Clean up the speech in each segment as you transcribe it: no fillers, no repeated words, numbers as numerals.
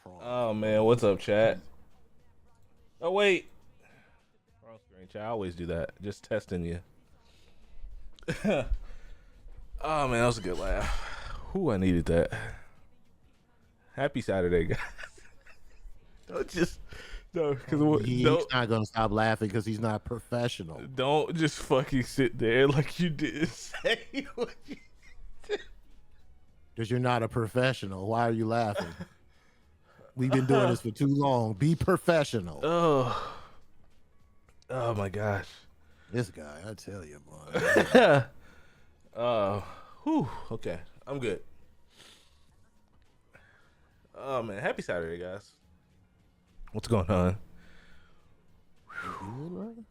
Oh man, what's up, chat? Oh wait, wrong screen, chat. I always do that. Just testing you. Oh man, that was a good laugh. Whew, I needed that. Happy Saturday, guys. Don't just He's not gonna stop laughing because he's not professional. don't just fucking sit there like you didn't say what you did. Because you're not a professional. Why are you laughing? We've been doing this for too long. Be professional. Oh my gosh. This guy, I tell you, boy. Okay, I'm good. Oh man, happy Saturday, guys. What's going on?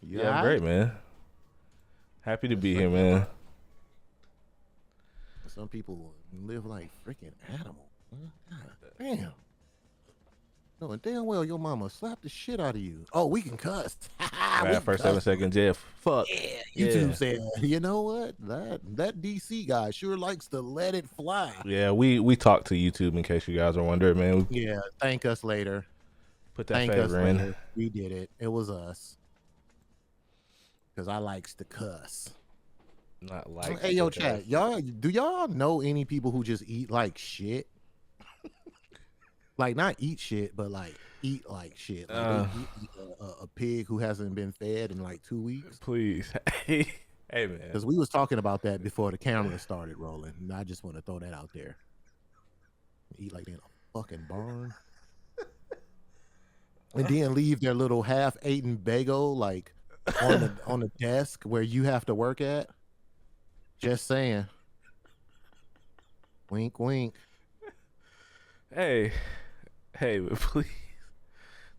Yeah, I'm great, man. Happy to be here, man. Some people live like freaking animals. Damn. No, and damn well your mama slapped the shit out of you. Oh, we can cuss. First 7 seconds, yeah. Fuck. Yeah, YouTube said, you know what? That DC guy sure likes to let it fly. Yeah, we talked to YouTube in case you guys are wondering, man. Yeah, thank us later. Put that favor in. Later. We did it. It was us. Because I likes to cuss. Not like. Hey, yo, chat. Do y'all know any people who just eat like shit? Like, not eat shit, but like eat like shit. Like they eat a pig who hasn't been fed in like 2 weeks. Please. Hey, man. Because we was talking about that before the camera started rolling. And I just want to throw that out there. Eat like in a fucking barn. And then leave their little half-eaten bagel like on the desk where you have to work at. Just saying. Wink, wink. Hey, but please.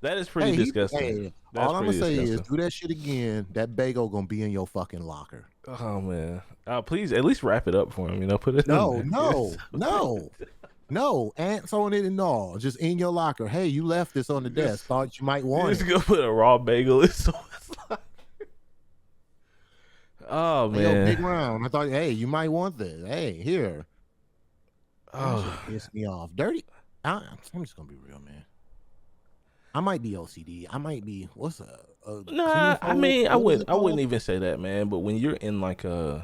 That is pretty disgusting. All I'm gonna say is, do that shit again. That bagel gonna be in your fucking locker. Oh man. Please at least wrap it up for him. Put it. No, ants on it and all. Just in your locker. Hey, you left this on the desk. Thought you might want it. Just go put a raw bagel in someone's locker. Oh man. Hey, yo, big round. I thought, hey, you might want this. Hey, here. Oh, piss me off. Dirty. I'm just gonna be real, man. I might be OCD. I might be. What's nah, I mean, I wouldn't even say that, man. But when you're in like when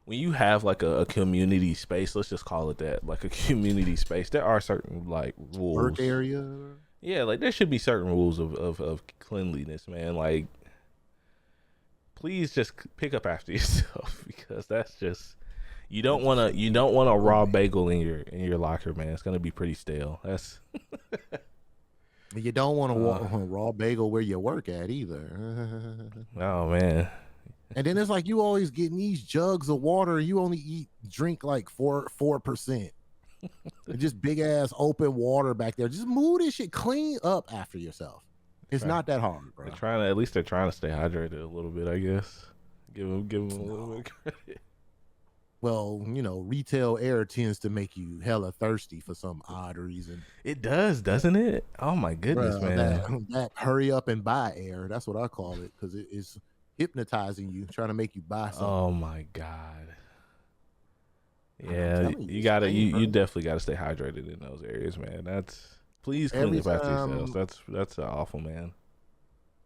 you have like a community space, let's just call it that, like a community space, there are certain like rules. Work area. Yeah, like there should be certain rules of cleanliness, man. Like, please just pick up after yourself because that's just. You don't want a raw bagel in your locker, man. It's gonna be pretty stale. That's. You don't want a raw bagel where you work at either. Oh man. And then it's like you always getting these jugs of water, and you only drink like 4%. Just big ass open water back there. Just move this shit, clean up after yourself. It's not that hard, bro. At least they're trying to stay hydrated a little bit, I guess. Give them a little bit of credit. Well, retail air tends to make you hella thirsty for some odd reason. It does, doesn't it? Oh my goodness, man. That hurry up and buy air. That's what I call it, because it is hypnotizing you, trying to make you buy something. Oh my God. Yeah, you definitely gotta stay hydrated in those areas, man. Please clean up after yourselves. That's awful, man.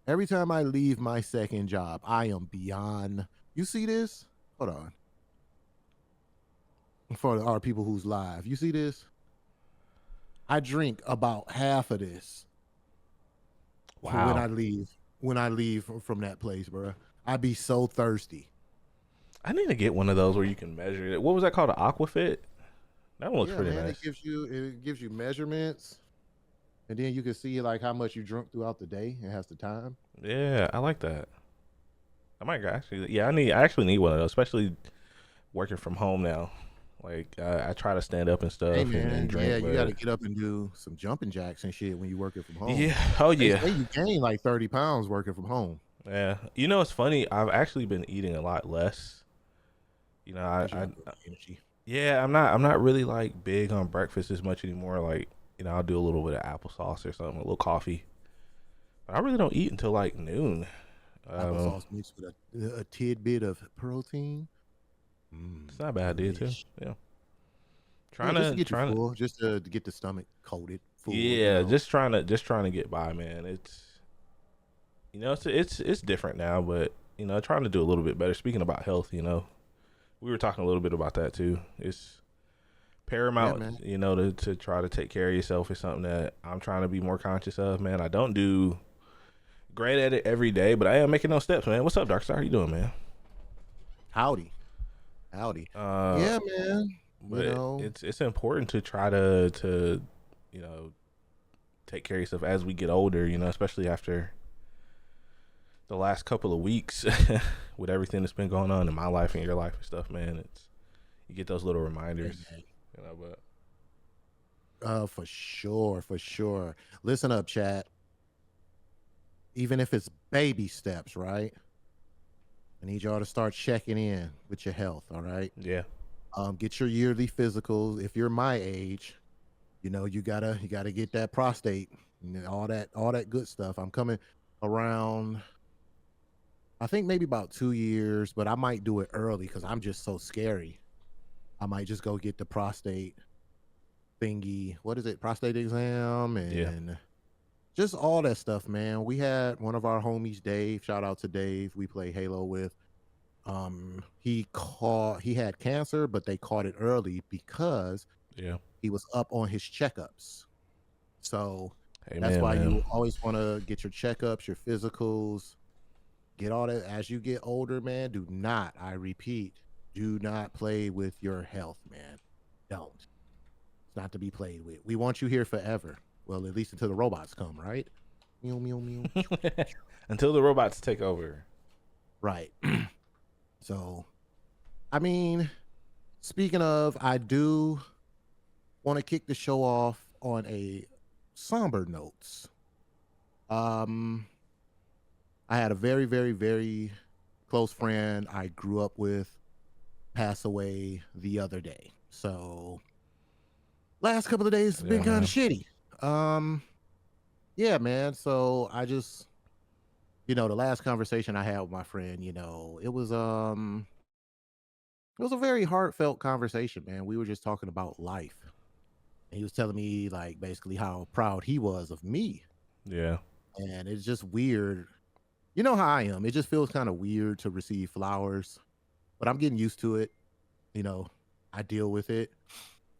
Every time I leave my second job, I am beyond. You see this? Hold on. For our people who's live, you see this? I drink about half of this. Wow. When I leave from that place, bro, I be so thirsty. I need to get one of those where you can measure it. What was that called? An Aquafit? That one looks pretty nice. It gives you measurements, and then you can see like how much you drunk throughout the day. It has the time. Yeah, I like that. I might actually. Yeah, I actually need one of those, especially working from home now. Like I try to stand up and stuff and drink. Yeah, you got to get up and do some jumping jacks and shit when you working from home. Yeah. Oh yeah. You gain like 30 pounds working from home. Yeah. It's funny. I've actually been eating a lot less. Yeah, I'm not really like big on breakfast as much anymore. Like, I'll do a little bit of applesauce or something, a little coffee. But I really don't eat until like noon. Applesauce mixed with a tidbit of protein. It's not a bad idea too. Yeah. Just to get the stomach coated food, Yeah, just trying to get by, man. It's different now, but trying to do a little bit better. Speaking about health, we were talking a little bit about that too. It's Yeah, paramount, man. to try to take care of yourself is something that I'm trying to be more conscious of, man. I don't do great at it every day, but I am making those steps, man. What's up, Darkstar? How you doing, man? Howdy, howdy. Uh, Yeah, man. You but know, it's important to try to you know take care of yourself as we get older, especially after the last couple of weeks with everything that's been going on in my life and your life and stuff, man. You get those little hey, reminders, man. but For sure, for sure. Listen up, chat. Even if it's baby steps, right? I need y'all to start checking in with your health. All right. yeah, Get your yearly physicals. If you're my age, you gotta get that prostate, all that good stuff. I'm coming around. I think maybe about 2 years, but I might do it early because I'm just so scary. I might just go get the prostate thingy. What is it? Prostate exam yeah, and just all that stuff, man. We had one of our homies, Dave. Shout out to Dave. We play Halo with. He had cancer, but they caught it early because yeah. he was up on his checkups. So that's Amen, why man. you always want to get your checkups, your physicals, get all that as you get older, man. Do not, I repeat, do not play with your health, man. Don't. It's not to be played with. We want you here forever. Well, at least until the robots come, right? Meow, meow, meow. Until the robots take over. Right. So, I mean, speaking of, I do want to kick the show off on a somber notes. Um, I had a very, very, very close friend I grew up with pass away the other day. So, last couple of days has Yeah, been kind man. of shitty. Um, yeah, man. So I just, the last conversation I had with my friend, it was a very heartfelt conversation, man. We were just talking about life. And he was telling me like basically how proud he was of me. Yeah, And it's just weird. You know how I am. It just feels kind of weird to receive flowers, but I'm getting used to it. You know, I deal with it.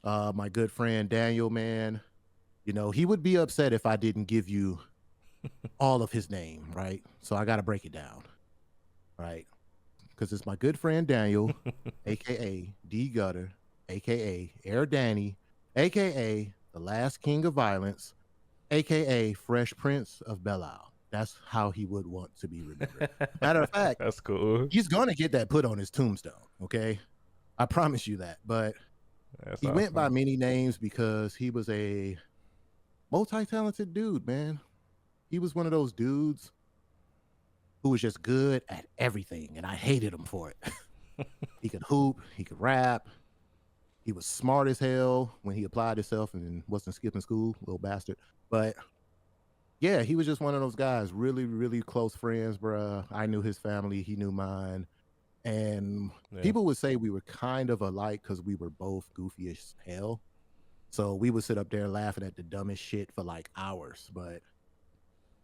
My good friend Daniel, man, he would be upset if I didn't give you all of his name, right? So I got to break it down, right? Because it's my good friend Daniel, aka D Gutter, aka Air Danny, aka the Last King of Violence, aka Fresh Prince of Bel Isle. That's how he would want to be remembered. Matter of fact, that's cool. he's gonna get that put on his tombstone. Okay, I promise you that. But That's he went by awesome. many names because he was a multi-talented dude, man. He was one of those dudes who was just good at everything, and I hated him for it. He could hoop, he could rap, he was smart as hell when he applied himself and wasn't skipping school, little bastard. But yeah, he was just one of those guys, really, really close friends, bruh. I knew his family, he knew mine. And Yeah, people would say we were kind of alike because we were both goofy as hell. So we would sit up there laughing at the dumbest shit for like hours. But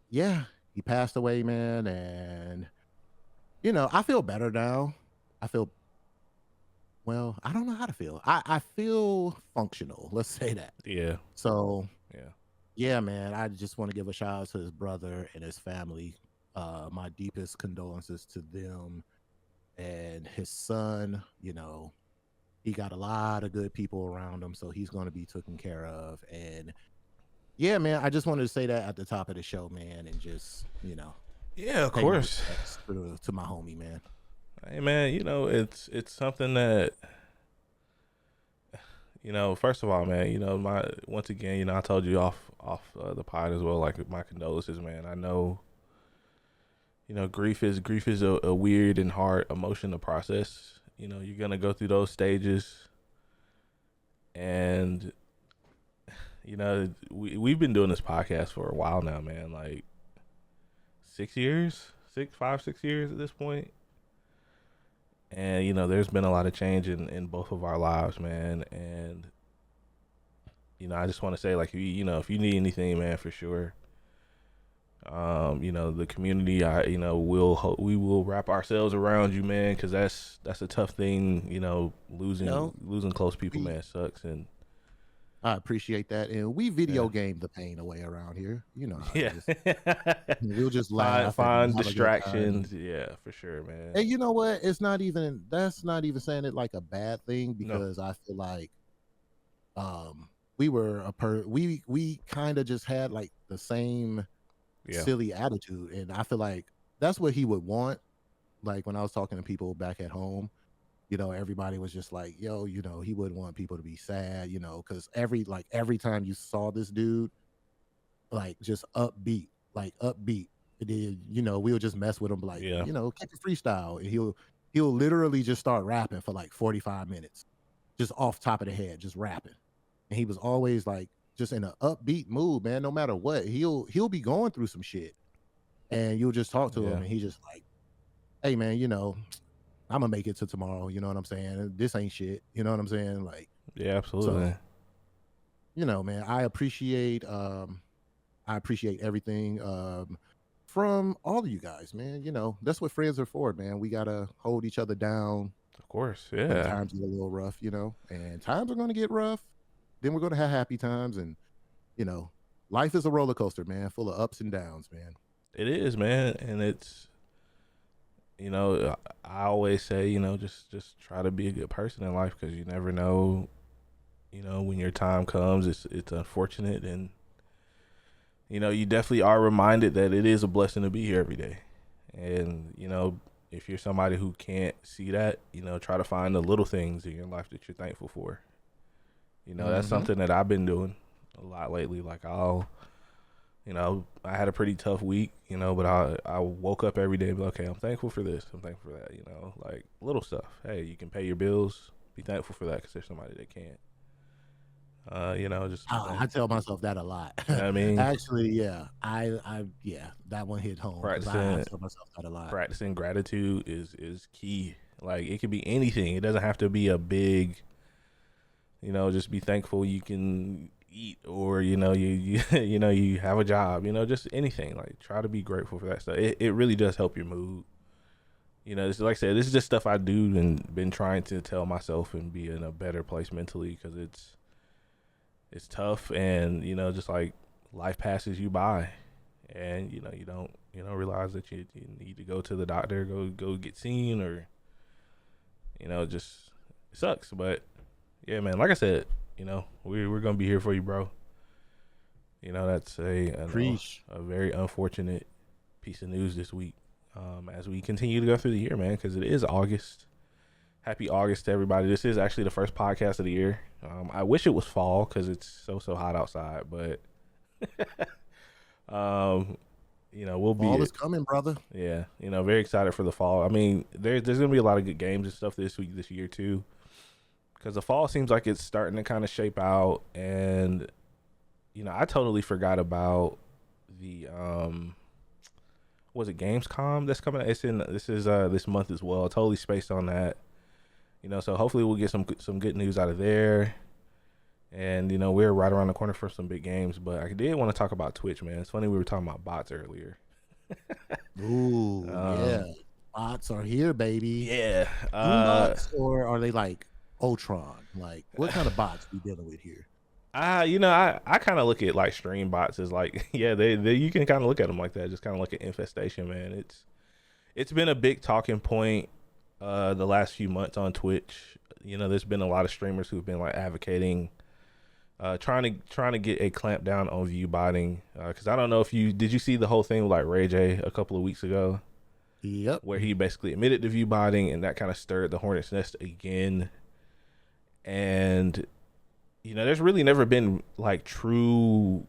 yeah, he passed away, man. And, I feel better now. I feel, well, I don't know how to feel. I feel functional. Let's say that. yeah, So yeah. yeah, man, I just want to give a shout out to his brother and his family. My deepest condolences to them and his son. He got a lot of good people around him, so he's going to be taken care of. And yeah, man, I just wanted to say that at the top of the show, man, and just Yeah, of pay my course. respects to my homie, man. Hey, man, it's something that First of all, man, my once again, I told you off the pod as well. Like my condolences, man. I know, grief is a weird and hard emotion to process. You're gonna go through those stages, and we've been doing this podcast for a while now, man. Like 6 years, 6 years at this point. And there's been a lot of change in both of our lives, man. And I just want to say, like, if you need anything, man, for sure. The community, we will wrap ourselves around you, man, because that's a tough thing. Losing close people, we man, sucks. And I appreciate that, and we yeah, video game the pain away around here. You know how it yeah. is. We'll just find laugh and find have a good time. distractions, yeah, for sure, man. And you know what? That's not even saying it like a bad thing, No, because I feel like we were we kind of just had like the same yeah, silly attitude, and I feel like that's what he would want. Like when I was talking to people back at home, everybody was just like, yo, he wouldn't want people to be sad, because every time you saw this dude, like just upbeat. And then, we'll just mess with him, like, yeah, kick a freestyle, and he'll literally just start rapping for like 45 minutes, just off top of the head, just rapping. And he was always like just in an upbeat mood, man. No matter what, he'll be going through some shit, and you'll just talk to him, yeah, and he's just like, hey man, I'm gonna make it to tomorrow. You know what I'm saying? This ain't shit. You know what I'm saying? Like, yeah, so, absolutely. man, I appreciate everything from all of you guys, man. That's what friends are for, man. We gotta hold each other down Of course, when yeah. times get a little rough, and times are gonna get rough. Then we're gonna have happy times, and you know, life is a roller coaster, man, full of ups and downs, man. It is, man, and it's I always say, just try to be a good person in life because you never know, when your time comes. It's unfortunate, and you definitely are reminded that it is a blessing to be here every day. And if you're somebody who can't see that, try to find the little things in your life that you're thankful for. That's Hmm. something that I've been doing a lot lately. Like I had a pretty tough week, but I woke up every day and be like, okay, I'm thankful for this. I'm thankful for that, like little stuff. Hey, you can pay your bills. Be thankful for that because there's somebody that can't. Just be I thankful. tell myself that a lot. You know what I mean? Actually, yeah, yeah, that one hit home because I Practicing tell myself that a lot. practicing gratitude is key. Like it could be anything. It doesn't have to be a big, just be thankful you can eat or you you have a job, just anything. Like try to be grateful for that stuff. It really does help your mood. It's like I said, this is just stuff I do and been trying to tell myself and be in a better place mentally because it's tough and just like life passes you by and you don't realize that you need to go to the doctor, go get seen, or just it sucks. But yeah, man, like I said, we're gonna be here for you, bro. That's Preach. a very unfortunate piece of news this week. As we continue to go through the year, man, because it is August. Happy August to everybody. This is actually the first podcast of the year. I wish it was fall because it's so hot outside, but we'll Fall be is coming, brother. yeah, very excited for the fall. I mean, there's gonna be a lot of good games and stuff this year too, because the fall seems like it's starting to kind of shape out, and I totally forgot about the was it Gamescom that's coming out? This is this month as well. Totally spaced on that. So hopefully we'll get some good news out of there. And we're right around the corner for some big games, but I did want to talk about Twitch, man. It's funny we were talking about bots earlier. Ooh, yeah. um, Bots are here, baby. yeah, Bots, or are they like Ultron? Like, what kind of bots we dealing with here? I kind of look at like stream bots as like yeah, they you can kind of look at them like that, just kind of like an infestation, man. It's been a big talking point the last few months on Twitch. There's been a lot of streamers who've been like advocating trying to get a clamp down on view botting because I don't know if did you see the whole thing with like Ray J a couple of weeks ago Yep. where he basically admitted to view botting and that kind of stirred the hornet's nest again. And there's really never been like true,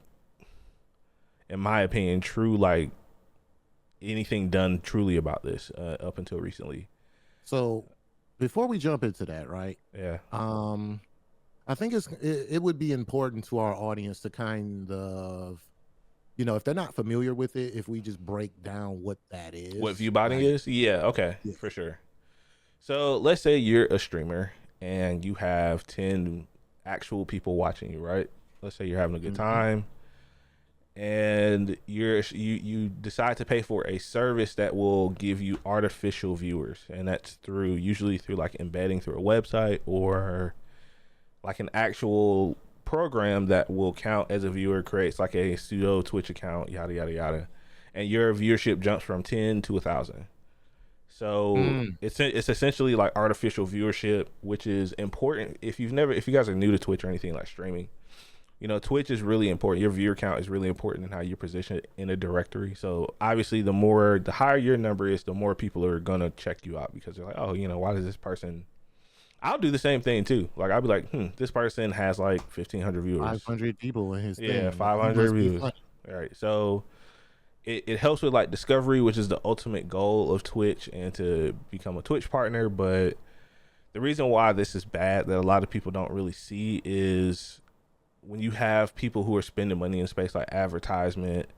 in my opinion, true like anything done truly about this up until recently. So before we jump into that, right? Yeah, I think it would be important to our audience to kind of, if they're not familiar with it, if we just break down what that what is. view botting Like, is? Yeah, okay, yeah. for sure. So let's say you're a streamer and you have 10 actual people watching you, right? Let's say you're having a good Mm-hmm. time, and you decide to pay for a service that will give you artificial viewers, and that's usually through like embedding through a website or like an actual program that will count as a viewer, creates like a pseudo Twitch account, yada yada yada, and your viewership jumps from 10 to 1,000. So Mm. it's essentially like artificial viewership, which is important. If you guys are new to Twitch or anything like streaming, Twitch is really important. Your viewer count is really important in how you position it in a directory. So obviously, the higher your number is, the more people are gonna check you out because they're like, oh, why does this person? I'll do the same thing too. Like I'll be like, this person has like 1,500 viewers. 500 people in his Yeah, thing. He 500 must be views. funny. All right, so it helps with like discovery, which is the ultimate goal of Twitch, and to become a Twitch partner. But the reason why this is bad that a lot of people don't really see is when you have people who are spending money in space like advertisement.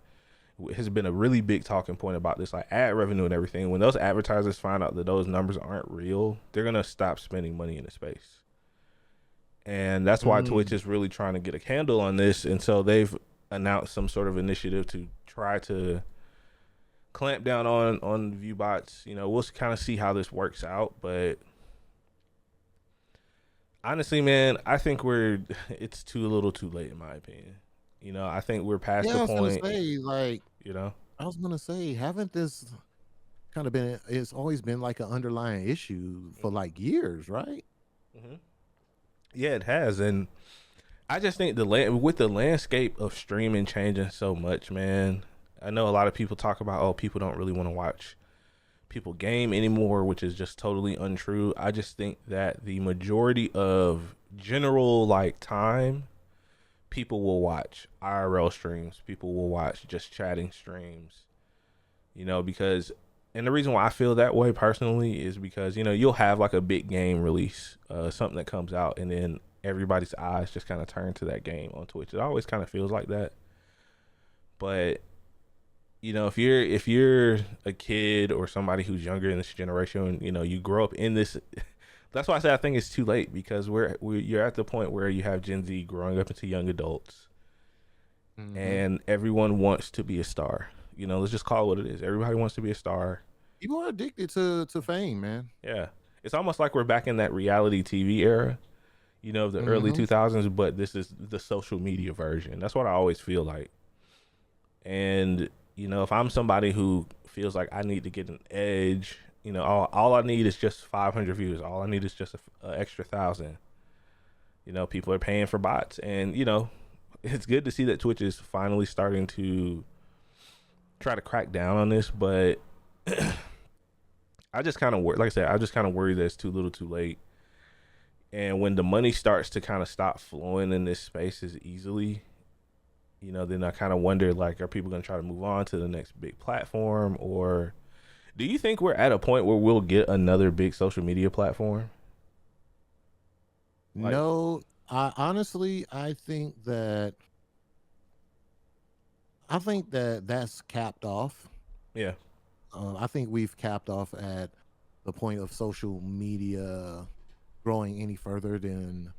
Has been a really big talking point about this, like ad revenue and everything. When those advertisers find out that those numbers aren't real, they're gonna stop spending money in the space. And that's why Twitch Mm. is really trying to get a handle on this. And so they've announced some sort of initiative to try to clamp down on Viewbots. We'll kind of see how this works out, but honestly, man, I think it's too little, too late in my opinion. I think we're past Yeah, the I was gonna point. say, like, You know, haven't this kind of been? It's always been like an underlying issue for like years, right? hmm yeah, it has, and I just think with the landscape of streaming changing so much, man. I know a lot of people talk about, oh, people don't really want to watch people game anymore, which is just totally untrue. I just think that the majority of general like time, people will watch IRL streams, people will watch just chatting streams, because and the reason why I feel that way personally is because you'll have like a big game release, something that comes out, and then everybody's eyes just kind of turn to that game on Twitch. It always kind of feels like that. But if you're a kid or somebody who's younger in this generation, you grow up in this. That's why I say I think it's too late, because you're at the point where you have Gen Z growing up into young adults, Mm-hmm. and everyone wants to be a star. Let's just call it what it is. Everybody wants to be a star. People are addicted to fame, man. Yeah, it's almost like we're back in that reality TV era, of the early Mm-hmm. 2000s, but this is the social media version. That's what I always feel like. And if I'm somebody who feels like I need to get an edge, all I need is just 500 views. All I need is just a extra 1,000. People are paying for bots, and it's good to see that Twitch is finally starting to try to crack down on this. But I just kind of worry. Like I said, I just kind of worry that it's too little, too late. And when the money starts to kind of stop flowing in this space as easily, then I kind of wonder, like, are people going to try to move on to the next big platform? Or do you think we're at a point where we'll get another big social media platform? Like, No, I honestly, I think that that's capped off. yeah, I think we've capped off at the point of social media growing any further than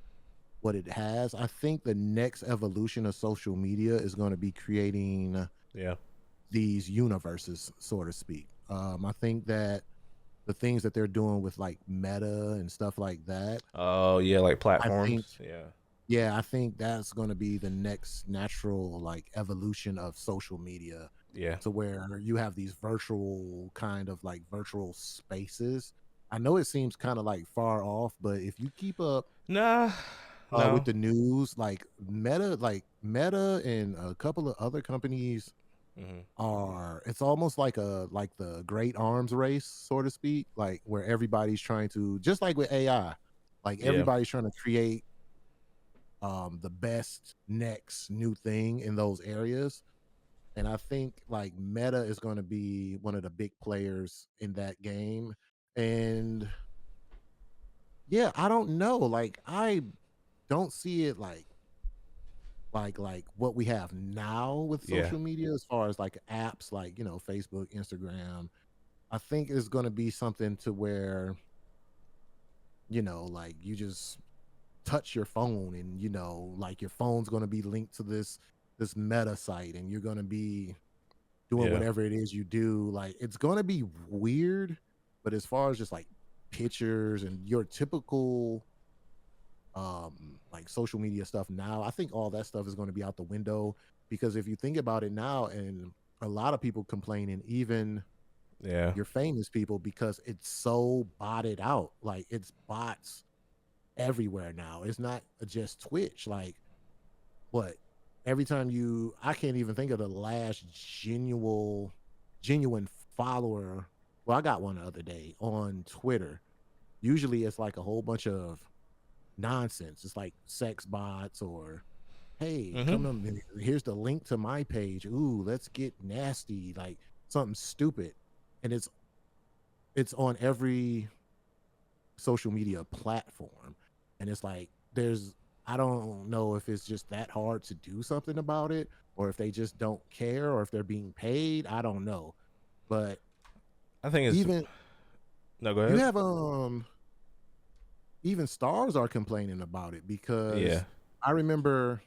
what it has. I think the next evolution of social media is going to be creating yeah. these universes, so to speak. I think that the things that they're doing with like Meta and stuff like that, Oh, yeah, like I think, platforms. Yeah, yeah, I think that's going to be the next natural like evolution of social media, yeah. to where you have these virtual kind of like virtual spaces. I know it seems kind of like far off, but if you keep up Nah, with no. the news, like Meta and a couple of other companies hmm are, it's almost like the great arms race, so to speak, like where everybody's trying to, just like with AI, like Yeah, everybody's trying to create the best next new thing in those areas. And I think like Meta is going to be one of the big players in that game. And yeah, I don't know, like I don't see it like what we have now with yeah, social media, as far as like apps like, Facebook, Instagram. I think it's going to be something to where, like you just touch your phone, and like your phone's going to be linked to this meta site, and you're going to be doing Yeah. whatever it is you do. Like, it's going to be weird, but as far as just like pictures and your typical like social media stuff now, I think all that stuff is going to be out the window, because if you think about it now, and a lot of people complaining, even Yeah. your famous people, because it's so botted out. Like, it's bots everywhere now. It's not just Twitch. Like, what, every time I can't even think of the last genuine follower. Well, I got one the other day on Twitter. Usually it's like a whole bunch of nonsense. It's like sex bots, or hey, Mm-hmm. come on, here's the link to my page. Ooh, let's get nasty, like something stupid. And it's on every social media platform. And it's like, I don't know if it's just that hard to do something about it, or if they just don't care, or if they're being paid. I don't know. But I think it's even no. Go you ahead. have even stars are complaining about it, Yeah. because I remember,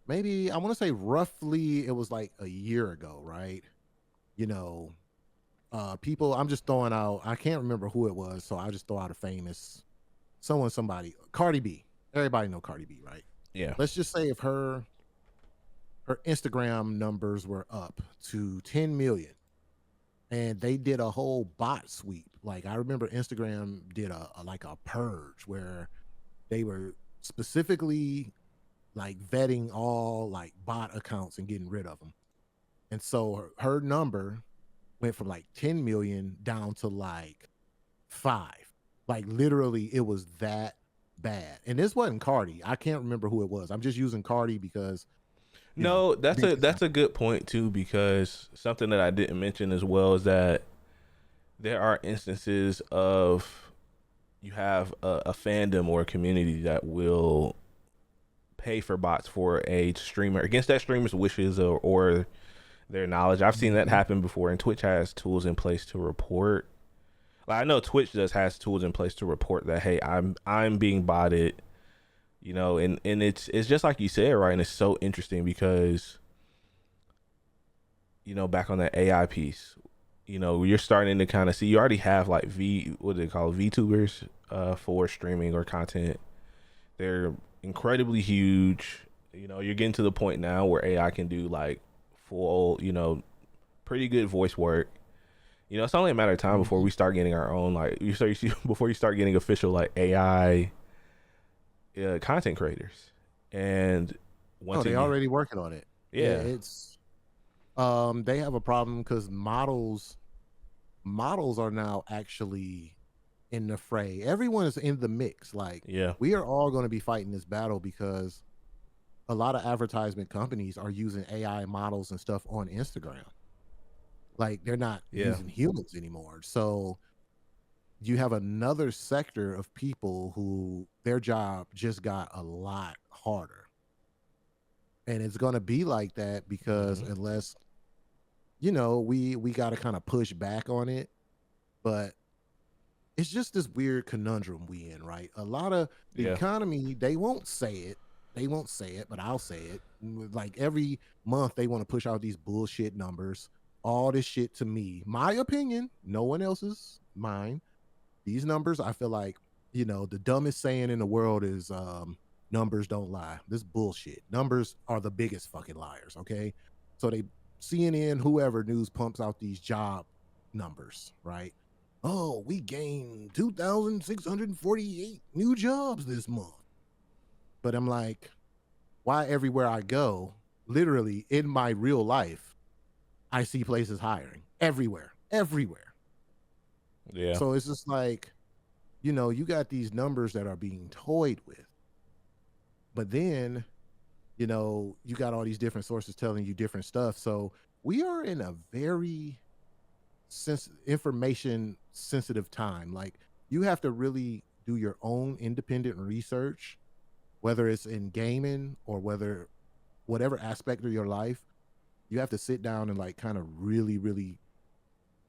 maybe I want to say roughly it was like a year ago, right? You know, people, I'm just throwing out, I can't remember who it was, so I'll just throw out a famous somebody, Cardi B. Everybody know Cardi B, right? Yeah. Let's just say if her Instagram numbers were up to 10 million, and they did a whole bot sweep. Like, I remember Instagram did a like a purge, where they were specifically like vetting all like bot accounts and getting rid of them. And so her number went from like 10 million down to like 5. Like, literally, it was that bad. And this wasn't Cardi. I can't remember who it was. I'm just using Cardi because, No, that's big a example. good point too, because something that I didn't mention as well is that there are instances of you have a fandom or a community that will pay for bots for a streamer against that streamer's wishes, or their knowledge. I've seen that Mhm. happen before, and Twitch has tools in place to report. Like, I know Twitch has tools in place to report that, hey, I'm being botted, and it's just like you said, right? And it's so interesting because, back on that AI piece, you're starting to kind of see, you already have like what do they call it, VTubers for streaming or content. They're incredibly huge. You're getting to the point now where AI can do like full, pretty good voice work. It's only a matter of time before Mhm. we start getting our own, like, before you start getting official like AI content creators. And Oh, once they again, already working on it. yeah, It's they have a problem because models are now actually in the fray. Everyone is in the mix. Like, yeah, we are all going to be fighting this battle, because a lot of advertisement companies are using AI models and stuff on Instagram. Like, they're not yeah, using humans anymore. So you have another sector of people who their job just got a lot harder. And it's going to be like that, because hmm, unless, we got to kind of push back on it. But it's just this weird conundrum we in, right? A lot of the yeah, economy, they won't say it. They won't say it, but I'll say it. Like, every month they want to push out these bullshit numbers. All this shit, to me, my opinion, no one else's, mine. These numbers, I feel like, the dumbest saying in the world is numbers don't lie. This bullshit. Numbers are the biggest fucking liars, okay? So CNN, whoever news pumps out these job numbers, right? Oh, we gained 2,648 new jobs this month. But I'm like, why everywhere I go, literally in my real life, I see places hiring everywhere, everywhere. yeah, So it's just like, you got these numbers that are being toyed with, but then, you got all these different sources telling you different stuff. So we are in a very information sensitive time. Like, you have to really do your own independent research, whether it's in gaming or whatever aspect of your life. You have to sit down and like kind of really, really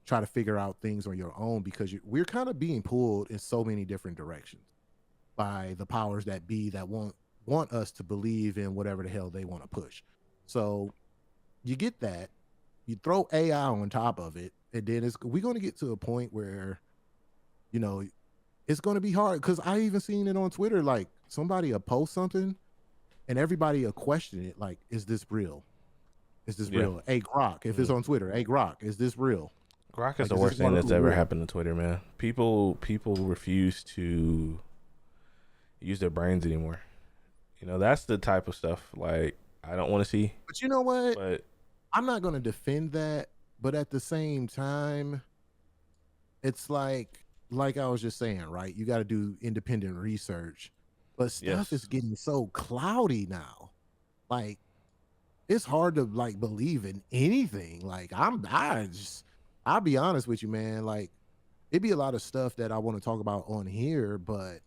try to figure out things on your own, because we're kind of being pulled in so many different directions. by the powers that be that want us to believe in whatever the hell they want to push. So you get that, you throw AI on top of it, and then we're going to get to a point where, you know, it's going to be hard, because I even seen it on Twitter, like somebody will post something and everybody will question it, like, is this real? Is this real? Hey Grok, if it's on Twitter, hey Grok, is this real? Grok is the worst thing that's ever happened to Twitter, man. People refuse to use their brains anymore. You know, that's the type of stuff like I don't want to see. But you know what? But I'm not going to defend that, but at the same time, it's like I was just saying, right? You got to do independent research, but stuff is getting so cloudy now. Like, it's hard to like believe in anything. Like, I'll be honest with you, man. Like, it'd be a lot of stuff that I want to talk about on here, but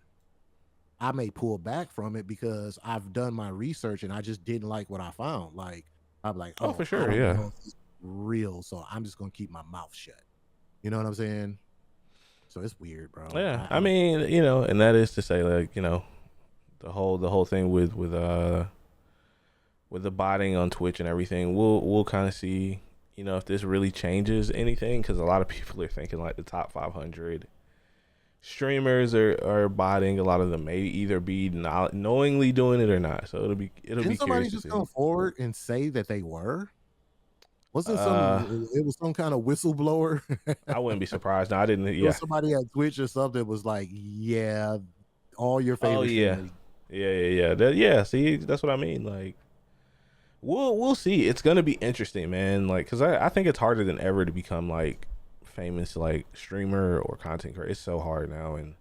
I may pull back from it because I've done my research and I just didn't like what I found. Like, I'm like, oh, for sure, I don't know if it's real, so I'm just gonna keep my mouth shut. You know what I'm saying? So it's weird, bro. Yeah, I mean, you know, and that is to say, like, you know, the whole thing with the botting on Twitch and everything. We'll kind of see, you know, if this really changes anything, because a lot of people are thinking like the top 500 streamers are botting. A lot of them may either be not knowingly doing it or not. So it'll be somebody just come forward and say that they were. Wasn't it was some kind of whistleblower? I wouldn't be surprised. No, I didn't. Yeah, somebody at Twitch or something was like, "Yeah, all your favorite." Oh yeah, yeah. See, that's what I mean. Like, we'll see. It's gonna be interesting, man. Like, because I think it's harder than ever to become like famous, like streamer or content creator. It's so hard now, and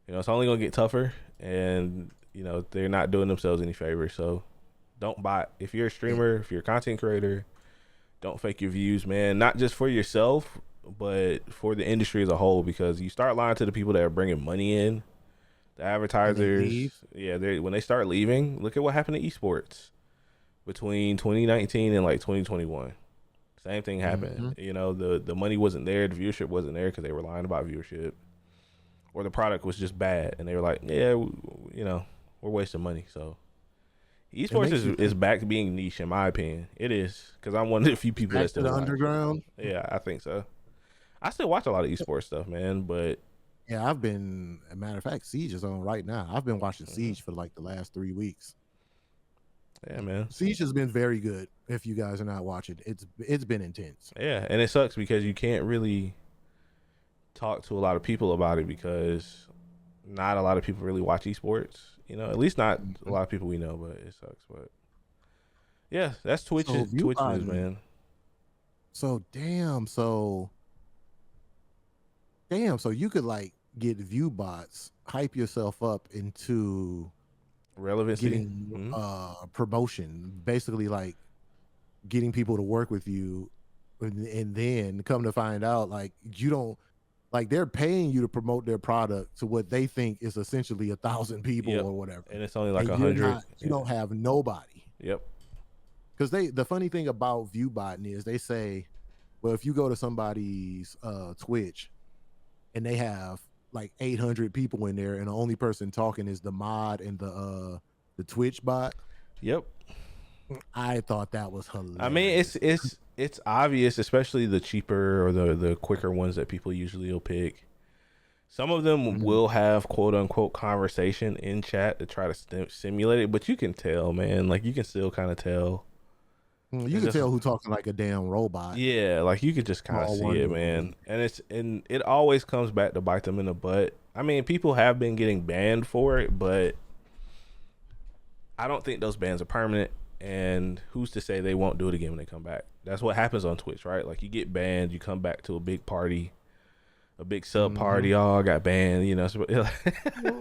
you know it's only gonna get tougher. And you know they're not doing themselves any favors. So don't bot. If you're a streamer, if you're a content creator, don't fake your views, man. Not just for yourself, but for the industry as a whole. Because you start lying to the people that are bringing money in, the advertisers. Yeah, when they start leaving, look at what happened to esports between 2019 and like 2021. Same thing happened. You know, the money wasn't there, the viewership wasn't there because they were lying about viewership, or the product was just bad, and they were like, yeah, you know, we're wasting money. So esports is back to being niche, in my opinion. It is, because I'm one of the few people that still watch. Underground. Yeah, I think so. I still watch a lot of esports stuff, man, but yeah, I've been. As a matter of fact, Siege is on right now. I've been watching Siege for like the last 3 weeks. Yeah, man. Siege has been very good. If you guys are not watching, it's been intense. Yeah, and it sucks because you can't really talk to a lot of people about it because not a lot of people really watch esports. You know, at least not a lot of people we know. But it sucks. But yeah, that's Twitch. Twitch news, man. So damn. So you could like get Viewbots, hype yourself up into relevancy, getting promotion, basically like getting people to work with you, and then come to find out like you don't, like they're paying you to promote their product to what they think is essentially 1,000 people or whatever, and it's only like 100. You don't have nobody. Yep. Because the funny thing about Viewbotting is they say, well, if you go to somebody's Twitch and they have like 800 people in there and the only person talking is the mod and the Twitch bot. Yep. I thought that was hilarious. I mean, it's obvious, especially the cheaper or the quicker ones that people usually will pick. Some of them will have quote unquote conversation in chat to try to simulate it, but you can tell, man. Like you can still kind of tell. You can tell who's talking like a damn robot. Yeah, like you could just kind of see it, man. And it always comes back to bite them in the butt. I mean, people have been getting banned for it, but I don't think those bans are permanent. And who's to say they won't do it again when they come back? That's what happens on Twitch, right? Like you get banned, you come back to a big party, a big sub party. Oh, I got banned, you know. So,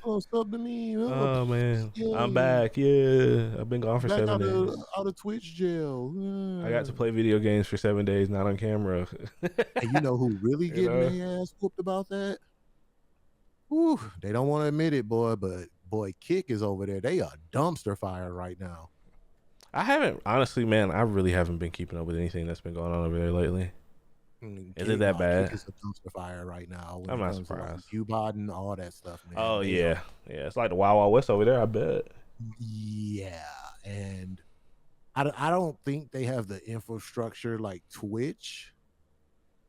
oh, sub to me. Oh man, yeah. I'm back. Yeah, I've been gone for 7 days. Out of Twitch jail. I got to play video games for 7 days, not on camera. And you know who really getting their ass whooped about that? Whew, they don't want to admit it, boy, but boy, Kick is over there. They are dumpster fire right now. I haven't, honestly, man, I really haven't been keeping up with anything that's been going on over there lately. Is it that Kick bad? is a dumpster fire right now when I'm it not comes to like surprised. Viewbot and all that stuff, man. Oh They are, yeah, yeah. It's like the Wild Wild West over there. I bet. yeah, and I don't think they have the infrastructure like Twitch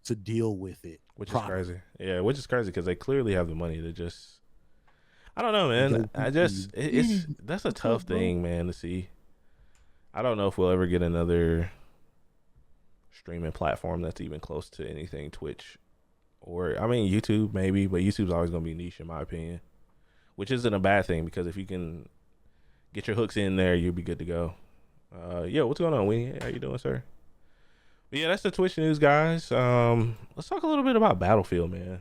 to deal with it Which is properly. crazy. Yeah, which is crazy because they clearly have the money to just. I don't know, man. Because I just it's that's a what's tough up, bro? thing, man, to see. I don't know if we'll ever get another streaming platform that's even close to anything Twitch or I mean YouTube maybe, but YouTube's always gonna be niche in my opinion, which isn't a bad thing because if you can get your hooks in there, you'll be good to go. Yeah, what's going on, Winnie? How you doing, sir? But yeah, that's the Twitch news, guys. Let's talk a little bit about Battlefield, man.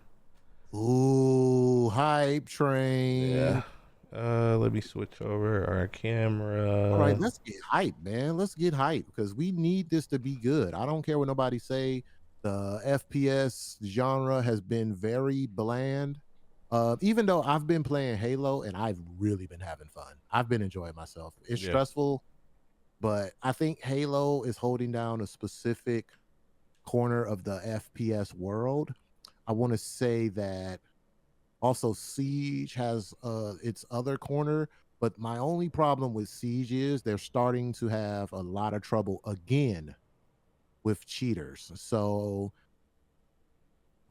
Ooh, hype Yeah. train. Let me switch over our All right, camera. let's get hype, man. Let's get hype because we need this to be good. I don't care what nobody say. The FPS genre has been very bland. Even though I've been playing Halo and I've really been having fun. I've been enjoying myself. It's Yeah. stressful, but I think Halo is holding down a specific corner of the FPS world. I want to say that also Siege has its other corner, but my only problem with Siege is they're starting to have a lot of trouble again with cheaters. So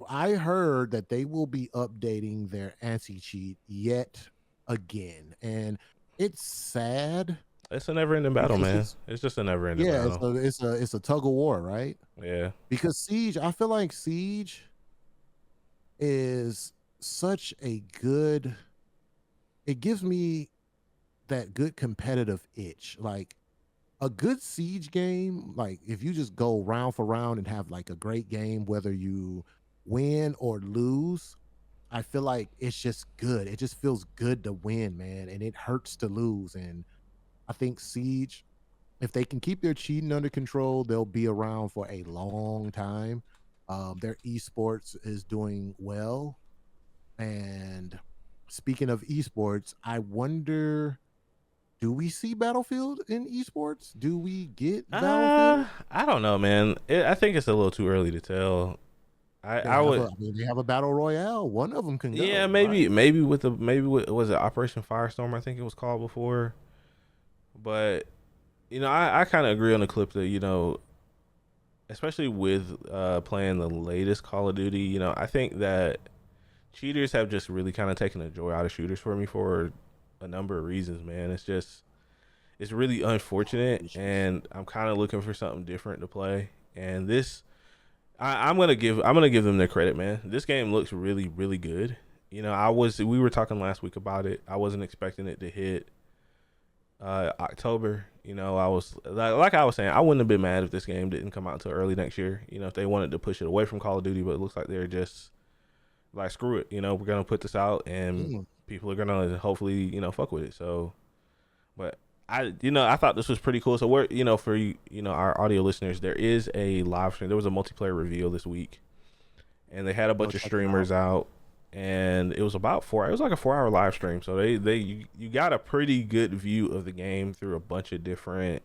I heard that they will be updating their anti-cheat yet again, and it's sad It's a never ending battle, because man. It's just a never ending yeah, battle. it's a tug of war, right? Yeah. Because Siege, I feel like Siege is such a good, it gives me that good competitive itch. Like a good Siege game, like if you just go round for round and have like a great game, whether you win or lose, I feel like it's just good. It just feels good to win, man, and it hurts to lose. And I think Siege, if they can keep their cheating under control, they'll be around for a long time. Their esports is doing well. And speaking of esports, I wonder, do we see Battlefield in esports? Do we get Battlefield? I don't know, man. I think it's a little too early to tell. I would. I mean, they have a battle royale. One of them can Yeah, go, right? maybe with the maybe with, was it Operation Firestorm? I think it was called before. But I kind of agree on the clip that especially with playing the latest Call of Duty. I think that cheaters have just really kind of taken the joy out of shooters for me for a number of reasons, man. It's really unfortunate, and I'm kind of looking for something different to play. And this, I'm gonna give them their credit, man. This game looks really really good. We were talking last week about it. I wasn't expecting it to hit October. I was like I was saying, I wouldn't have been mad if this game didn't come out until early next year. If they wanted to push it away from Call of Duty, but it looks like they're just like screw it. We're gonna put this out, and people are gonna hopefully fuck with it. So, but I thought this was pretty cool. So we're for our audio listeners, there is a live stream. There was a multiplayer reveal this week, and they had a bunch of streamers out, and it was about it was like a 4-hour live stream. So you got a pretty good view of the game through a bunch of different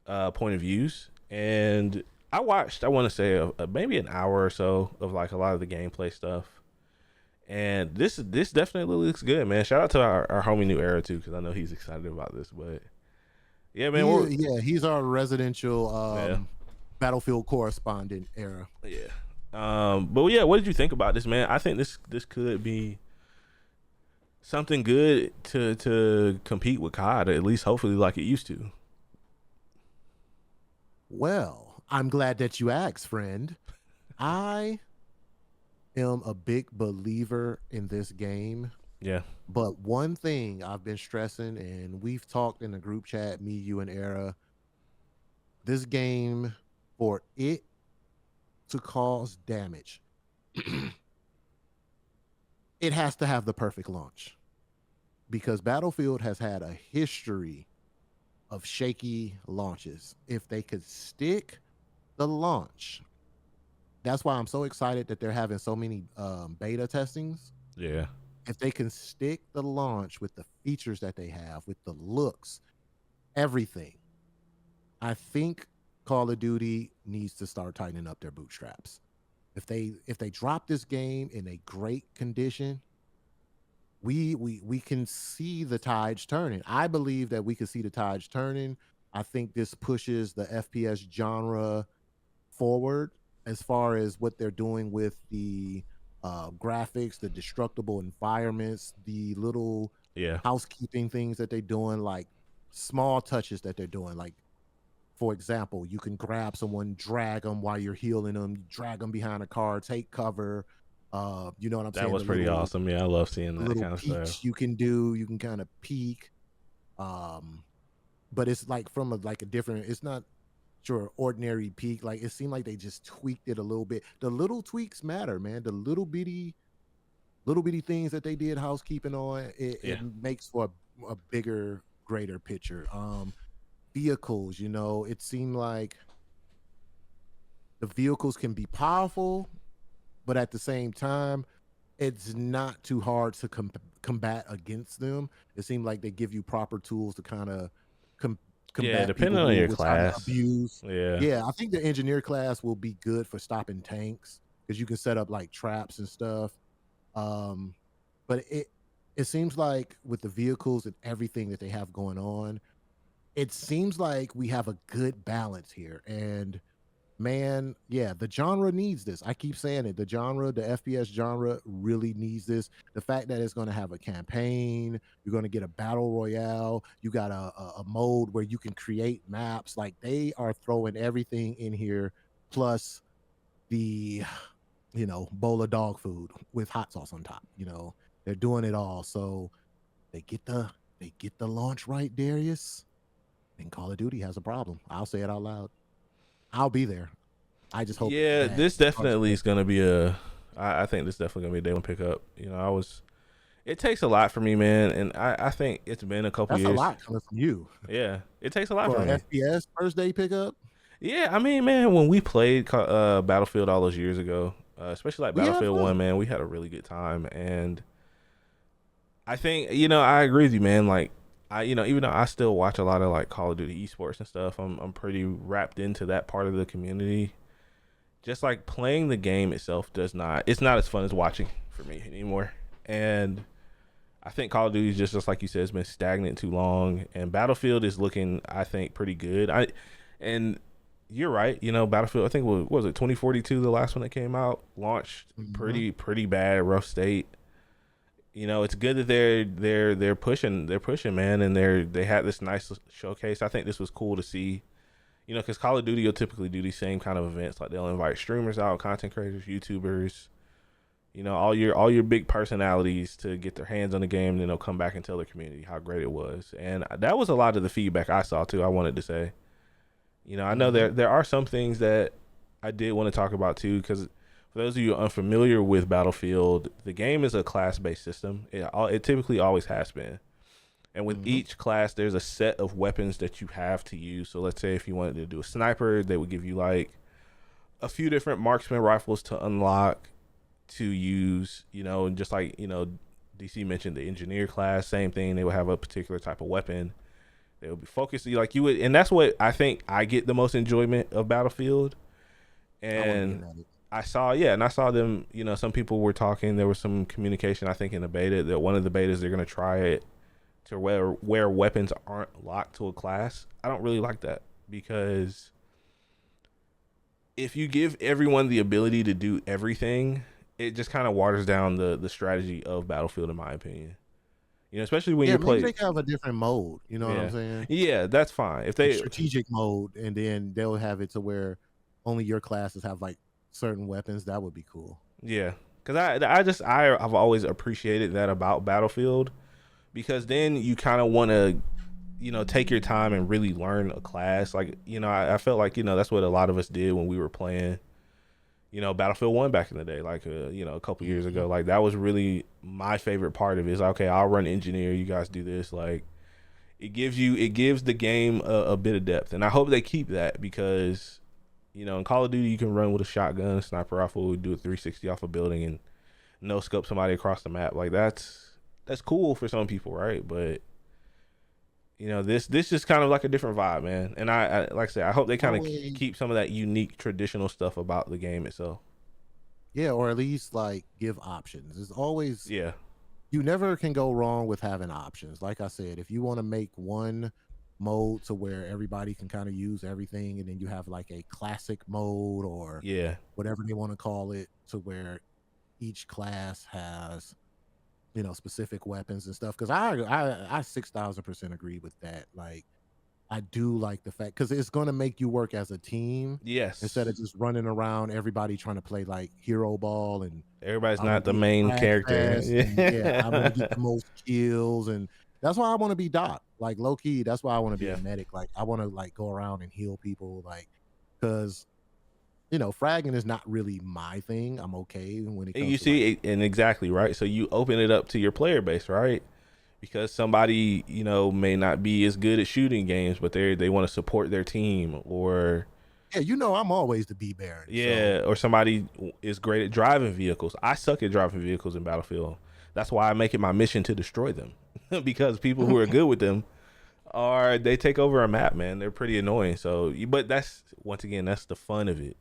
point of views. And I watched, I want to say maybe an hour or so of like a lot of the gameplay stuff. And this definitely looks good, man. Shout out to our homie New Era too, because I know he's excited about this. But yeah, man, he's our residential Battlefield correspondent. Era. Yeah. But yeah, what did you think about this, man? I think this could be something good to compete with COD, at least hopefully like it used to. Well, I'm glad that you asked, friend. I am a big believer in this game. Yeah. But one thing I've been stressing, and we've talked in the group chat, me, you, and Era, this game, for it to cause damage, it has to have the perfect launch. Because Battlefield has had a history of shaky launches. If they could stick the launch, that's why I'm so excited that they're having so many beta testings. Yeah. If they can stick the launch with the features that they have, with the looks, everything, I think Call of Duty needs to start tightening up their bootstraps. If they drop this game in a great condition, we can see the tides turning. I believe that we can see the tides turning. I think this pushes the FPS genre forward as far as what they're doing with the graphics, the destructible environments, the little Yeah, housekeeping things that they're doing, like small touches that they're doing. Like, for example, you can grab someone, drag them while you're healing them, drag them behind a car, take cover. You know what I'm that saying? was pretty awesome. Yeah, I love seeing The that little kind of stuff. peeks you can do. You can kind of peek. Um, but it's like from a different. It's not your ordinary peak. Like, it seemed like they just tweaked it a little bit. The little tweaks matter, man. The little bitty things that they did housekeeping on, it Yeah, makes for a bigger, greater picture. Vehicles, it seemed like the vehicles can be powerful, but at the same time, it's not too hard to combat against them. It seemed like they give you proper tools to kind of com- yeah. combat people Depending on who your will try to class. abuse. Yeah, Yeah, I think the engineer class will be good for stopping tanks because you can set up like traps and stuff. Um, but it seems like with the vehicles and everything that they have going on, it seems like we have a good balance here. And man, yeah, the genre needs this. I keep saying it. The FPS genre really needs this. The fact that it's going to have a campaign, you're going to get a battle royale, you got a mode where you can create maps. Like, they are throwing everything in here, plus the bowl of dog food with hot sauce on top. They're doing it all. So they get the launch right, Darius, and Call of Duty has a problem. I'll say it out loud. I'll be there. I just hope yeah. that This it starts definitely good. is gonna be a. I think this definitely gonna be a day one pickup. I was. It takes a lot for me, man, and I think it's been a couple That's a years. lot coming from you Yeah, it takes a lot for for an me. FPS first day pickup. Yeah, I mean, man, when we played Battlefield all those years ago, especially like We had Battlefield fun. One, man, we had a really good time, and I think I agree with you, man. Like, even though I still watch a lot of like Call of Duty esports and stuff, I'm pretty wrapped into that part of the community. Just like playing the game itself it's not as fun as watching for me anymore, and I think Call of Duty is just like you said, it's been stagnant too long, and Battlefield is looking, I think, pretty good. And you're right. Battlefield. I think what was it 2042, the last one that came out, launched Mhm. pretty bad, rough state. It's good that they're pushing, man, and they had this nice showcase. I think this was cool to see. Because Call of Duty will typically do these same kind of events, like they'll invite streamers out, content creators, YouTubers, all your big personalities to get their hands on the game, and then they'll come back and tell their community how great it was. And that was a lot of the feedback I saw too. I wanted to say, I know Mhm. there are some things that I did want to talk about too, because for those of you unfamiliar with Battlefield, the game is a class-based system. It typically always has been. And with Mhm. each class, there's a set of weapons that you have to use. So let's say if you wanted to do a sniper, they would give you like a few different marksman rifles to unlock to use, and just like, DC mentioned the engineer class, same thing. They would have a particular type of weapon. They would be focused like you would, and that's what I think I get the most enjoyment of Battlefield. I want to be And in that. I saw them, some people were talking, there was some communication, I think, in the beta, that one of the betas they're going to try it to where weapons aren't locked to a class. I don't really like that, because if you give everyone the ability to do everything, it just kind of waters down the strategy of Battlefield, in my opinion. Especially when Yeah, you're maybe they playing. can have a different mode. You know what I'm Yeah, saying? yeah, that's fine. If Like they, strategic mode, and then they'll have it to where only your classes have like certain weapons. That would be cool. yeah, because I've always appreciated that about Battlefield, because then you kind of want to take your time and really learn a class. Like, I felt like, that's what a lot of us did when we were playing, Battlefield 1 back in the day, like, a couple years Mhm. ago. Like, that was really my favorite part of it. Is okay, I'll run engineer, you guys do this. Like, it gives the game a bit of depth, and I hope they keep that, because in Call of Duty you can run with a shotgun, a sniper rifle, do a 360 off a building, and no scope somebody across the map. Like, that's cool for some people, right? But this just kind of like a different vibe, man. And I like I said, I hope they kind of Always, keep some of that unique traditional stuff about the game itself. yeah, or at least like give options. It's always, Yeah, you never can go wrong with having options. Like I said, if you want to make one mode to where everybody can kind of use everything, and then you have like a classic mode or yeah. whatever they want to call it, to where each class has, specific weapons and stuff. Because I 6,000% agree with that. Like, I do like the fact, because it's going to make you work as a team instead of Yes. just running around everybody trying to play like hero ball and Everybody's I'm gonna not the get main frag character. fest, and yeah, I want to get Yeah. the most kills, and that's why I want to be Doc. Like low key, that's why I want to be a Yeah. medic. Like I want to like go around and heal people, like because fragging is not really my thing. I'm okay when it And comes you to like, see, and exactly right. So you open it up to your player base, right? Because somebody, may not be as good at shooting games, but they want to support their team, or yeah, I'm always the B Baron. So yeah, or somebody is great at driving vehicles. I suck at driving vehicles in Battlefield. That's why I make it my mission to destroy them, because people who are good with them they take over a map, man. They're pretty annoying. So, but that's once again, that's the fun of it.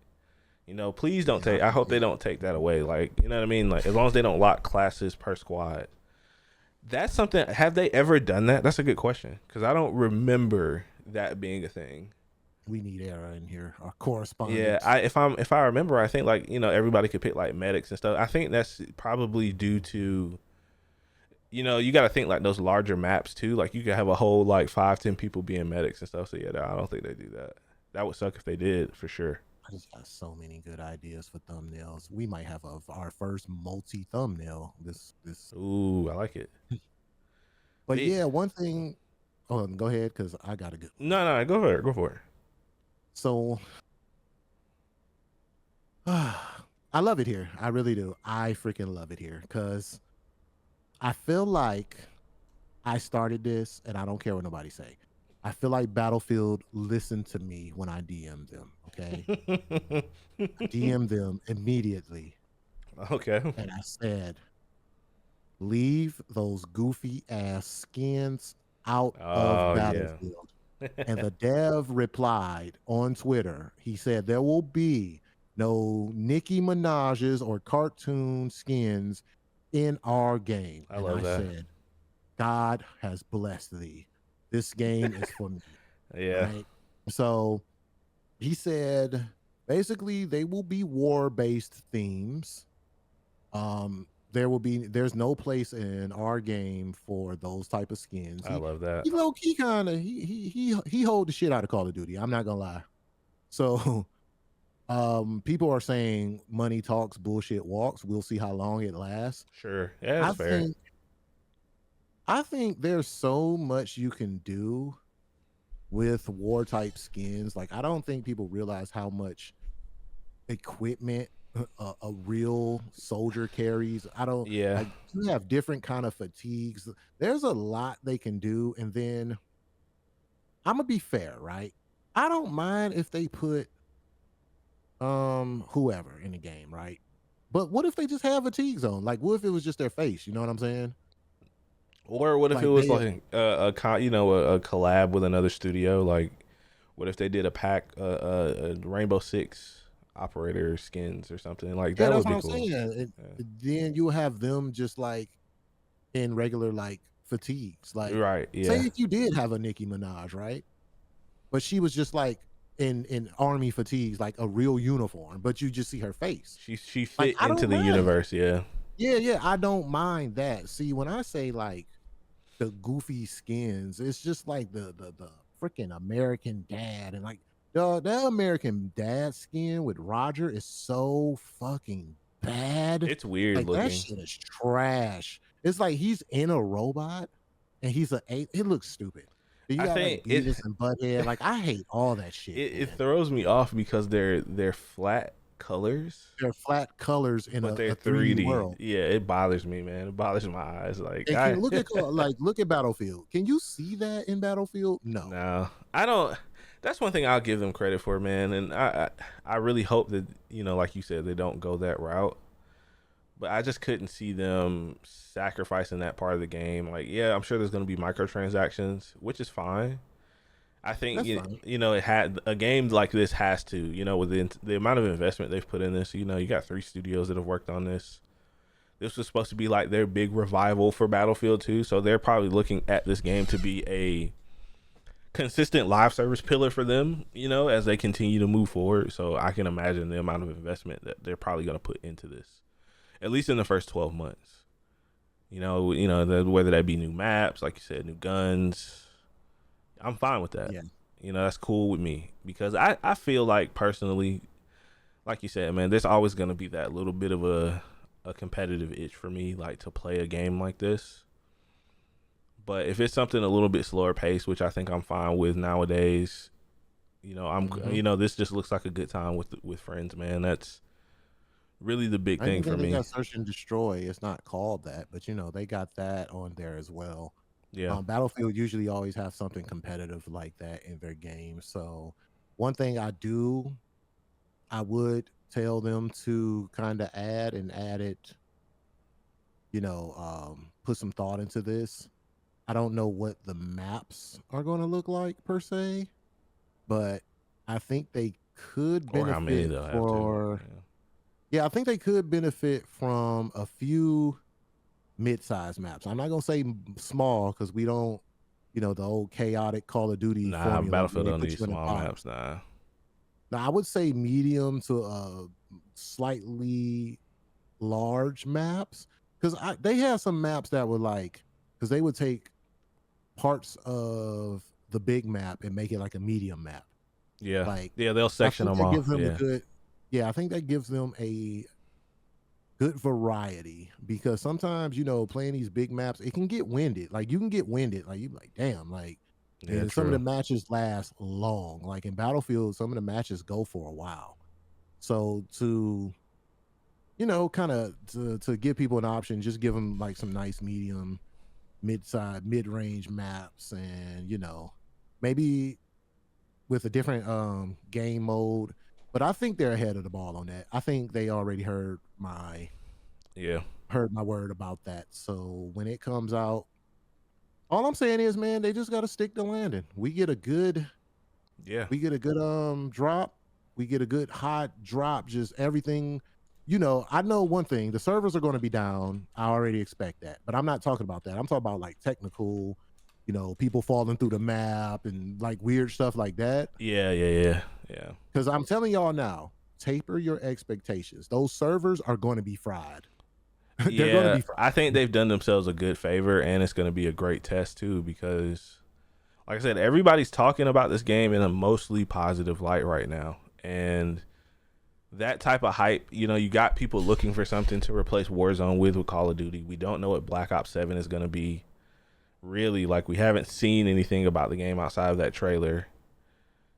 Please don't yeah, take. I hope they don't take that away. Like, you know what I mean? Like, as long as they don't lock classes per squad. That's something. Have they ever done that? That's a good question, because I don't remember that being a thing. we need Era in here, our Yeah, correspondent. if I remember, I think like everybody could pick like medics and stuff. I think that's probably due to you got to think like those larger maps too. Like you could have a whole like 5-10 people being medics and stuff. So yeah, I don't think they do that. That would suck if they did for sure. I just got so many good ideas for thumbnails. We might have our first multi thumbnail. This, Ooh, I like it. but But yeah, one thing. Oh, go ahead, because I got a good one. no, go for it. Go for it. So I love it here. I really do. I freaking love it here because I feel like I started this, and I don't care what nobody say. I feel like Battlefield listened to me when I DM them. Okay, I DM them immediately, Okay. and I said, "Leave those goofy ass skins out of Oh yeah. Battlefield." And the dev replied on Twitter. He said, "There will be no Nicki Minaj's or cartoon skins in our game." I And love I that. said, "God has blessed thee. This game is for me." Yeah. Right. So he said, basically, they will be war-based themes. There's no place in our game for those type of skins. I love that. He low key kind of he hold the shit out of Call of Duty. I'm not gonna lie. So people are saying money talks, bullshit walks. We'll see how long it lasts. Sure. Yeah, I that's fair. think I think there's so much you can do with war type skins. Like I don't think people realize how much equipment a real soldier carries. I don't Yeah. like you have different kind of fatigues. There's a lot they can do, and then I'm gonna be fair, right? I don't mind if they put whoever in the game, right? But what if they just have a fatigue zone? Like what if it was just their face? You know what I'm saying? Or what if it Like was they like a collab with another studio? Like, what if they did a pack, a Rainbow Six operator skins or something? Like Yeah, that that's would what be I'm cool. saying. Then you have them just like in regular like fatigues. Like Right? say Yeah. if you did have a Nicki Minaj, right? But she was just like in army fatigues, like a real uniform, but you just see her face. She Like fit I into don't the mind that. universe. Yeah. Yeah, I don't mind that. See, when I say like the goofy skins, it's just like the freaking American Dad, and like the American Dad skin with Roger is so fucking bad. It's weird Like that looking. shit is trash. It's like he's in a robot and he's it looks stupid. You I got like think it Beavis and Butthead. Like I hate all that shit, it man. throws me off because they're flat colors, They're flat colors in but they're a 3D 3D. world. Yeah, it bothers me, man. It bothers my eyes. Like And can I look at look at Battlefield. Can you see that in Battlefield? No. No, I don't. That's one thing I'll give them credit for, man. And I really hope that like you said, they don't go that route. but I just couldn't see them sacrificing that part of the game. Like, yeah, I'm sure there's going to be microtransactions, which is fine. I think That's fine. it had a game like this has to, with the amount of investment they've put in this. You got 3 studios that have worked on this. This was supposed to be like their big revival for Battlefield 2, so they're probably looking at this game to be a consistent live service pillar for them, as they continue to move forward. So I can imagine the amount of investment that they're probably going to put into this, at least in the first 12 months. Whether that be new maps, like you said, new guns, I'm fine with that. Yeah. That's cool with me because I feel like personally, like you said, man, there's always going to be that little bit of a competitive itch for me, like to play a game like this. But if it's something a little bit slower paced, which I think I'm fine with nowadays, this just looks like a good time with friends, man. That's really the big thing for They me. got Search and Destroy. It's not called that, but they got that on there as well. Yeah. Battlefield usually always have something competitive like that in their game. So one thing I would tell them to kind of add it, put some thought into this. I don't know what the maps are going to look like per se, but I think they could Or how many benefit they'll have for. to. Yeah, I think they could benefit from a few mid-sized maps. I'm not gonna say small because we don't, the old chaotic Call of Duty Nah, formula. Battlefield They don't put need you in a small box. maps, nah. Now, I would say medium to slightly large maps because they have some maps that were like because they would take parts of the big map and make it like a medium map. Yeah. Like, Yeah, they'll I section think them that off. gives them a Yeah. good. Yeah, I think that gives them a good variety because sometimes playing these big maps it can get winded. Like you can get winded. Like you like damn. Like Yeah, and some of true. the matches last long. Like in Battlefield, some of the matches go for a while. So to kind of to give people an option, just give them like some nice medium, mid-side, mid-range maps, and maybe with a different game mode. But I think they're ahead of the ball on that. I think they already heard my word about that. So when it comes out, all I'm saying is, man, they just got to stick to landing. We get a good drop. We get a good hot drop. Just everything. I know one thing: the servers are going to be down. I already expect that, but I'm not talking about that. I'm talking about like technical. People falling through the map and like weird stuff like that. Yeah. Because I'm telling y'all now, taper your expectations. Those servers are going to be fried. They're going to be fried. I think they've done themselves a good favor, and it's going to be a great test too because, like I said, everybody's talking about this game in a mostly positive light right now, and that type of hype, you got people looking for something to replace Warzone with Call of Duty. We don't know what Black Ops 7 is going to be. Really, like we haven't seen anything about the game outside of that trailer.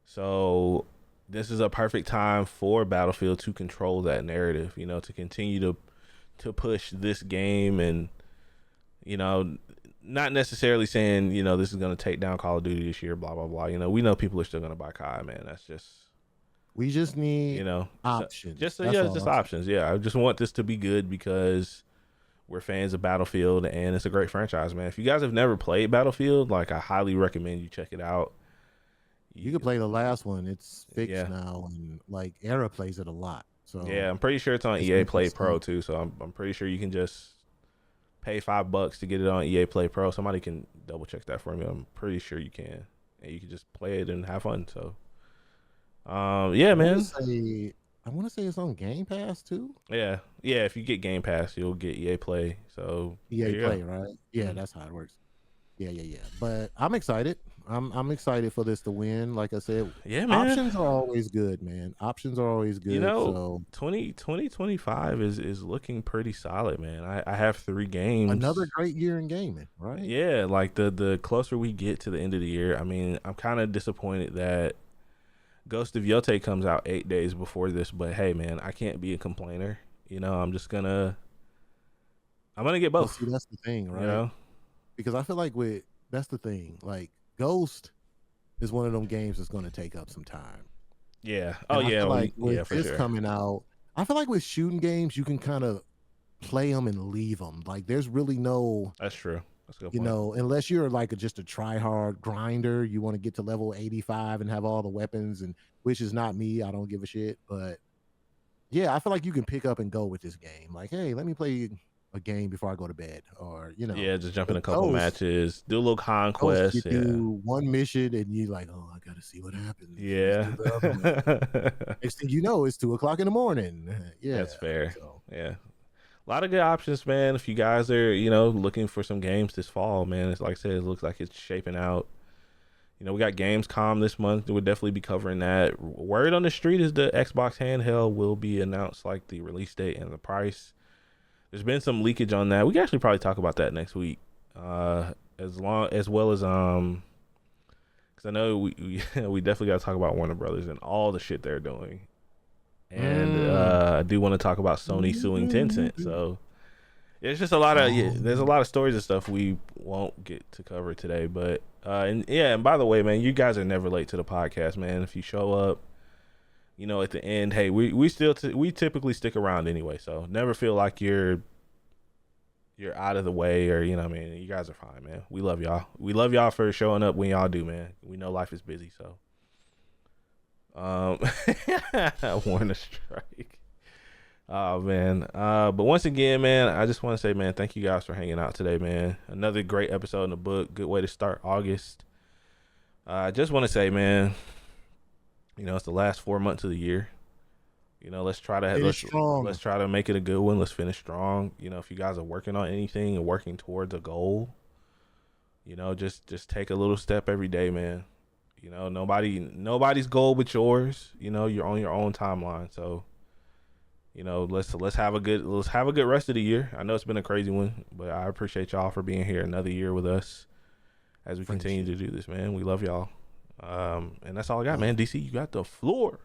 So this is a perfect time for Battlefield to control that narrative, to continue to push this game and, not necessarily saying, this is going to take down Call of Duty this year, blah, blah, blah. We know people are still going to buy COD, man. That's just, we just need options. Just options. Yeah, I just want this to be good because we're fans of Battlefield and it's a great franchise, man. If you guys have never played Battlefield, like I highly recommend you check it out. You can play the last one. It's fixed now, and like Era plays it a lot. So yeah, I'm pretty sure it's on EA Play Pro too. So I'm pretty sure you can just pay $5 to get it on EA Play Pro. Somebody can double check that for me. I'm pretty sure you can, and you can just play it and have fun. So, yeah, man. I want to say it's on Game Pass too. Yeah. If you get Game Pass, you'll get EA Play. So EA Play, right? Yeah, that's how it works. Yeah. But I'm excited. I'm excited for this to win. Like I said, yeah, man. Options are always good, man. Options are always good. So 2025 is looking pretty solid, man. I have 3 games. Another great year in gaming, right? Yeah, like the closer we get to the end of the year, I mean, I'm kind of disappointed that Ghost of Yotei comes out 8 days before this, but hey, man, I can't be a complainer. I'm gonna get both. See, that's the thing, right? Because I feel like that's the thing. Like Ghost is one of them games that's going to take up some time. Yeah. And I feel like with this coming out, I feel like with shooting games, you can kind of play them and leave them. Like there's really no, That's true. That's a good you point. know, unless you're like just a try hard grinder, you want to get to level 85 and have all the weapons, and which is not me. I don't give a shit. But yeah, I feel like you can pick up and go with this game. Like, hey, let me play a game before I go to bed, or you know, Yeah, just jump in but a couple matches, do a little you conquest. Yeah. do one mission and you're like, oh, I gotta see what happens. Let's Yeah. do the other one. Next thing you know, it's 2 o'clock in the morning. Yeah, That's fair. so. Yeah. A lot of good options, man. If you guys are, looking for some games this fall, man, it's like I said, it looks like it's shaping out. We got Gamescom this month. We'll definitely be covering that. Word on the street is the Xbox handheld will be announced, like the release date and the price. There's been some leakage on that. We can actually probably talk about that next week. As well as because I know we definitely got to talk about Warner Brothers and all the shit they're doing. And I do want to talk about Sony suing Tencent. So there's just a lot of there's a lot of stories and stuff we won't get to cover today. But and by the way, man, you guys are never late to the podcast, man. If you show up, at the end, hey, we still we typically stick around anyway. So never feel like you're out of the way, or you guys are fine, man. We love y'all. We love y'all for showing up when y'all do, man. We know life is busy, so. Warner strike. Oh man. But once again, man, I just want to say, man, thank you guys for hanging out today, man. Another great episode in the book. Good way to start August. I just want to say, man, it's the last 4 months of the year. Let's try to make it a good one. Let's finish strong. If you guys are working on anything and working towards a goal, just take a little step every day, man. Nobody's goal but yours. You're on your own timeline. So, let's have a good rest of the year. I know it's been a crazy one, but I appreciate y'all for being here another year with us as we continue to do this, man. We love y'all. And that's all I got, man. DC, you got the floor.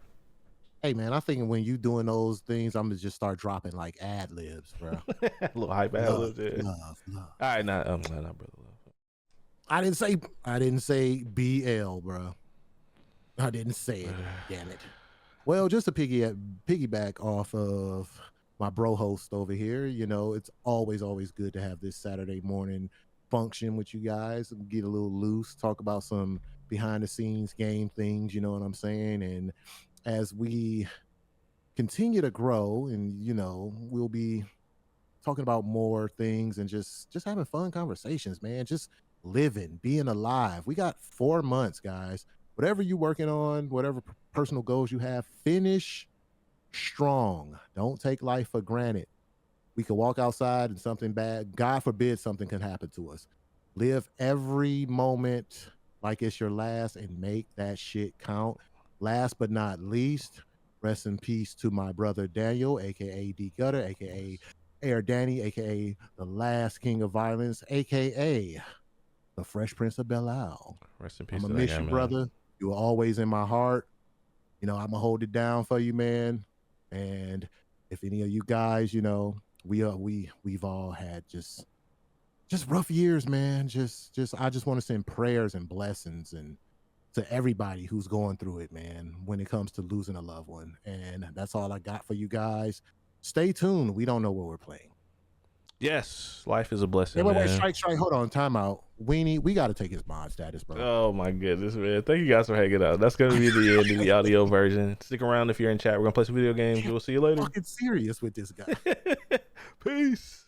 Hey man, I think when you doing those things, I'm gonna just start dropping like ad libs, bro. A little hype ad libs. Yeah. Love. All right, not brother love. I didn't say BL, bro. I didn't say it. Damn it. Well, just to piggyback off of my bro host over here, it's always good to have this Saturday morning function with you guys and get a little loose, talk about some behind the scenes game things, you know what I'm saying? And as we continue to grow and, we'll be talking about more things and just having fun conversations, man, just living, being alive. We got 4 months, guys. Whatever you're working on, whatever personal goals you have, finish strong. Don't take life for granted. We could walk outside and something bad, God forbid, something can happen to us. Live every moment like it's your last and make that shit count. Last but not least, rest in peace to my brother Daniel, aka D Gutter, aka Air Danny, aka the last king of violence, aka the Fresh Prince of Bel-Al. Rest in peace. I'm gonna miss you, brother. You are always in my heart. I'm gonna hold it down for you, man. And if any of you guys, we've all had just rough years, man. I just want to send prayers and blessings and to everybody who's going through it, man, when it comes to losing a loved one. And that's all I got for you guys. Stay tuned. We don't know what we're playing. Yes, life is a blessing. Wait, strike. Hold on, time out. Weenie, we got to take his mod status, bro. Oh my goodness, man! Thank you guys for hanging out. That's gonna be the end of the audio version. Stick around if you're in chat. We're gonna play some video games. We'll see you later. I'm fucking serious with this guy. Peace.